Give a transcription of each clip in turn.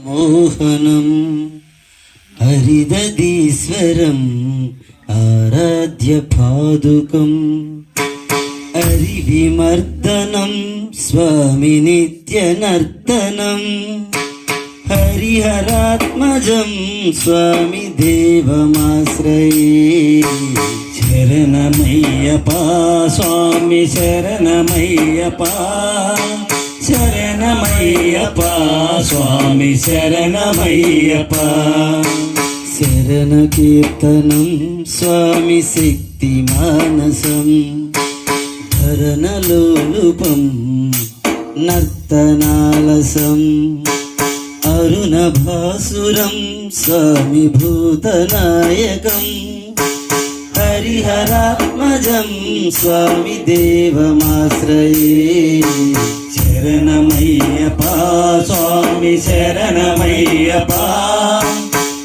मोहनम् हरिदधीश्वरम् आराध्यपादुकम् हरिविमर्दनं स्वामी नित्यनर्तनं हरिहरात्मजं स्वामी देवमाश्रये शरणमय्यप्पा स्वामी शरणमय्यप्पा शरणमय्यप्पा स्वामी शरणमय्यप्पा शरणकीर्तनं स्वामी शक्तिमानसम् हरणलोलुपं नर्तनालसम् अरुणभासुरं स्वामी भूतनायकम् हरिहरात्मजं स्वामी देवमाश्रये शरणमय्यप्पा स्वामी शरणमय्यप्पा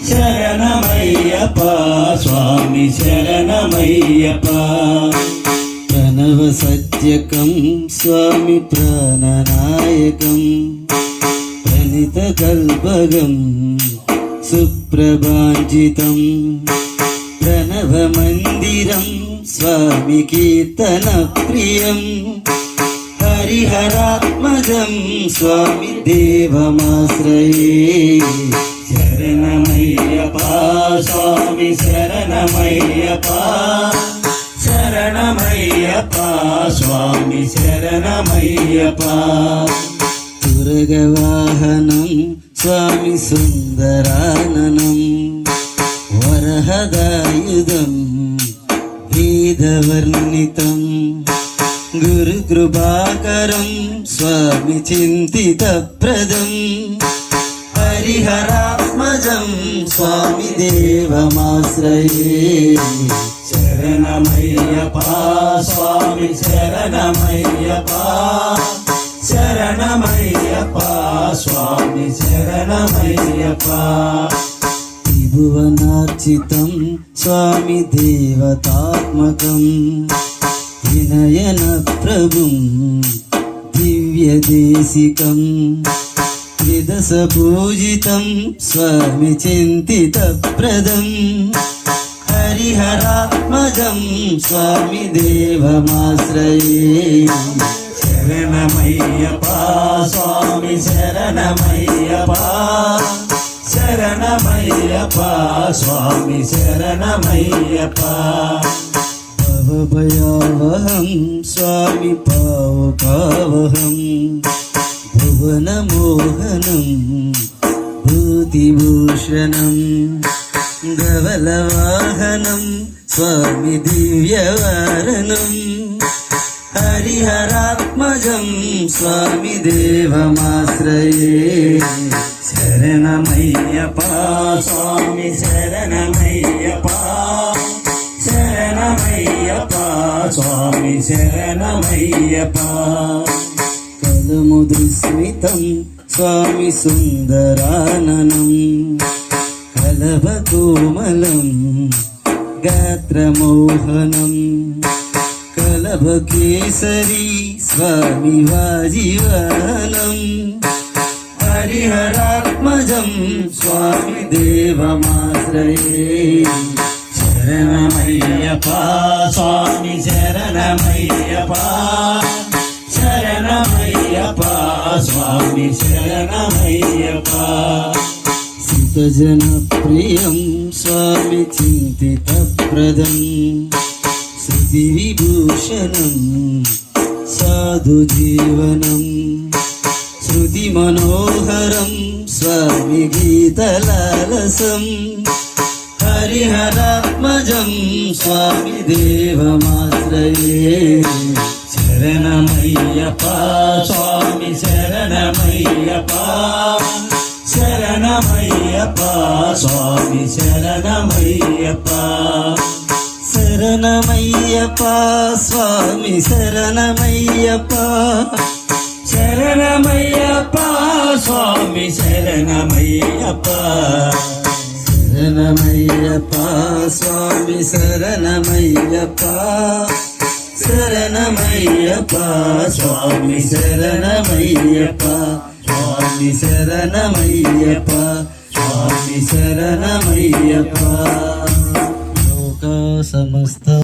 शरणमय्यप्पा स्वामी शरणमय्यप्पा प्रणवसत्यकं स्वामी प्राणनायकं प्रणितकल्पगं सुप्रभाञ्जितं प्रणवमन्दिरं स्वामी कीर्तनप्रियं हरिहरात्मजं स्वामी देवमाश्रये शरणमय्यप्पा स्वामी शरणमय्यप्पा शरणमय्यप्पा स्वामी शरणमय्यप्पा तुरगवाहनं स्वामी सुन्दराननं वरहदायुधं वेदवर्णितं गुरुकृपाकरं स्वामी चिन्तितप्रदं हरिहरात्मजं स्वामी देवमाश्रये शरणमय्यप्पा स्वामी शरणमय्यप्पा शरणमय्यप्पा स्वामी शरणमय्यप्पा त्रिभुवनार्चितं स्वामी देवतात्मकं विनयनप्रभुं दिव्यदेशिकं त्रिदशपूजितं स्वामी चिन्तितप्रदं हरिहरात्मजं स्वामी देवमाश्रये शरणमय्यप्पा स्वामी शरणमय्यप्पा शरणमय्यप्पा स्वामी शरणमय्यप्पा भवभयावहं स्वामी पावकावहं भुवनमोहनं भूतिभूषणं धवलवाहनं स्वामी दिव्यवारणं हरिहरात्मजं स्वामी देवमाश्रये शरणमय्यप्पा स्वामी शरणमय्यप्पा शरणमय्यप्पा स्वामी शरणमय्यप्पा कलमुद्रिस्मितं स्वामी सुन्दराननं कलभकोमलं गात्रमोहनं कलभकेसरी स्वामी वाजिवानं हरिहरात्मजं स्वामी देवमाश्रये शरणमय्यप्पा स्वामी शरणमय्यप्पा शरणमय्यप्पा स्वामी शरणमय्यप्पा सुतजनप्रियं स्वामी चिन्तितप्रदं श्रुतिविभूषणं साधुजीवनं श्रुतिमनोहरं स्वामी गीतलालसं हरिहरात्मजं स्वामी देवमाश्रये शरणमय्यप्पा स्वामी शरणमय्यप्पा शरणमय्यप्पा स्वामी शरणमय्यप्पा शरणमय्यप्पा स्वामी शरणमय्यप्पा शरणमय्यप्पा स्वामी शरणमय्यप्पा शरणमय्यप्पा स्वामी शरणमय्यप्पा शरणमय्यप्पा स्वामी शरणमय्यप्पा స్వామి శరణమయ్యప్ప స్వామి శరణమయ్యప్ప లోక సమస్త